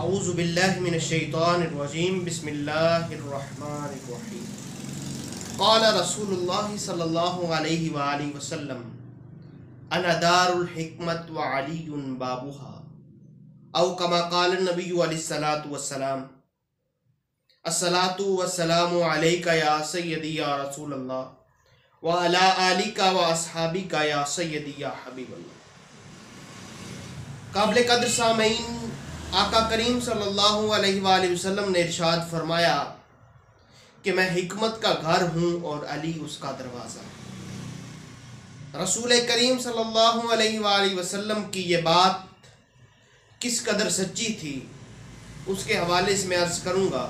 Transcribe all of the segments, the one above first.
اعوذ باللہ من الشیطان الرجیم بسم اللہ الرحمن الرحیم قال رسول اللہ صلی اللہ علیہ وآلہ وسلم انا دار الحکمت وعلی بابها او کما قال النبی علیہ الصلاۃ والسلام الصلاۃ والسلام علیک یا سیدی یا رسول اللہ وعلی آلک واصحابک یا سیدی یا حبیب اللہ۔ قابل قدر سامعین، آقا کریم صلی اللہ علیہ وآلہ وسلم نے ارشاد فرمایا کہ میں حکمت کا گھر ہوں اور علی اس کا دروازہ۔ رسول کریم صلی اللہ علیہ وآلہ وسلم کی یہ بات کس قدر سچی تھی اس کے حوالے سے میں عرض کروں گا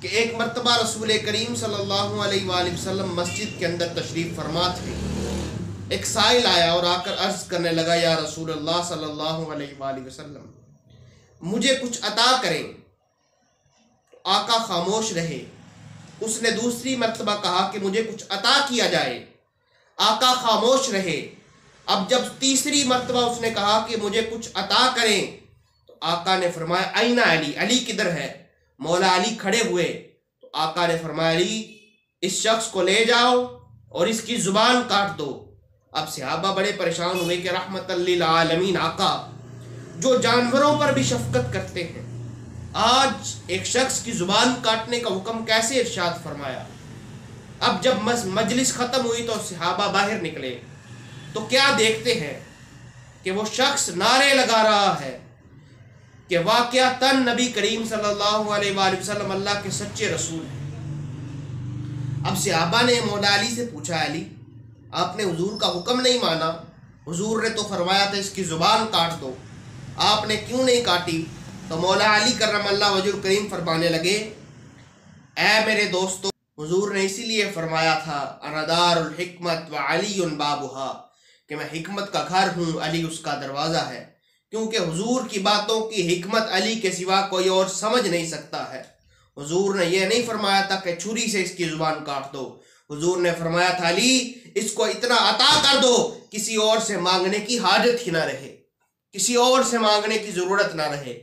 کہ ایک مرتبہ رسول کریم صلی اللہ علیہ وآلہ وسلم مسجد کے اندر تشریف فرما تھے۔ ایک سائل آیا اور آ کر عرض کرنے لگا، یا رسول اللہ صلی اللہ علیہ وآلہ وسلم مجھے کچھ عطا کریں۔ آقا خاموش رہے۔ اس نے دوسری مرتبہ کہا کہ مجھے کچھ عطا کیا جائے۔ آقا خاموش رہے۔ اب جب تیسری مرتبہ اس نے کہا کہ مجھے کچھ عطا کریں تو آقا نے فرمایا این علی، علی کدھر ہے؟ مولا علی کھڑے ہوئے تو آقا نے فرمایا علی اس شخص کو لے جاؤ اور اس کی زبان کاٹ دو۔ اب صحابہ بڑے پریشان ہوئے کہ رحمت للعالمین آقا جو جانوروں پر بھی شفقت کرتے ہیں، آج ایک شخص کی زبان کاٹنے کا حکم کیسے ارشاد فرمایا؟ اب جب مجلس ختم ہوئی تو صحابہ باہر نکلے تو کیا دیکھتے ہیں کہ وہ شخص نعرے لگا رہا ہے کہ واقعتاً نبی کریم صلی اللہ علیہ وآلہ وسلم اللہ کے سچے رسول ہیں۔ اب صحابہ نے مولا علی سے پوچھا، علی آپ نے حضور کا حکم نہیں مانا، حضور نے تو فرمایا تھا اس کی زبان کاٹ دو، آپ نے کیوں نہیں کاٹی؟ تو مولا علی کرم اللہ وجہ کریم فرمانے لگے، اے میرے دوستو، حضور نے اسی لیے فرمایا تھا انا دار الحکمت وعلی بابها کہ میں حکمت کا گھر ہوں، علی اس کا دروازہ ہے، کیونکہ حضور کی باتوں کی حکمت علی کے سوا کوئی اور سمجھ نہیں سکتا ہے۔ حضور نے یہ نہیں فرمایا تھا کہ چھری سے اس کی زبان کاٹ دو، حضور نے فرمایا تھا علی اس کو اتنا عطا کر دو کسی اور سے مانگنے کی حاجت ہی نہ رہے، کسی اور سے مانگنے کی ضرورت نہ رہے۔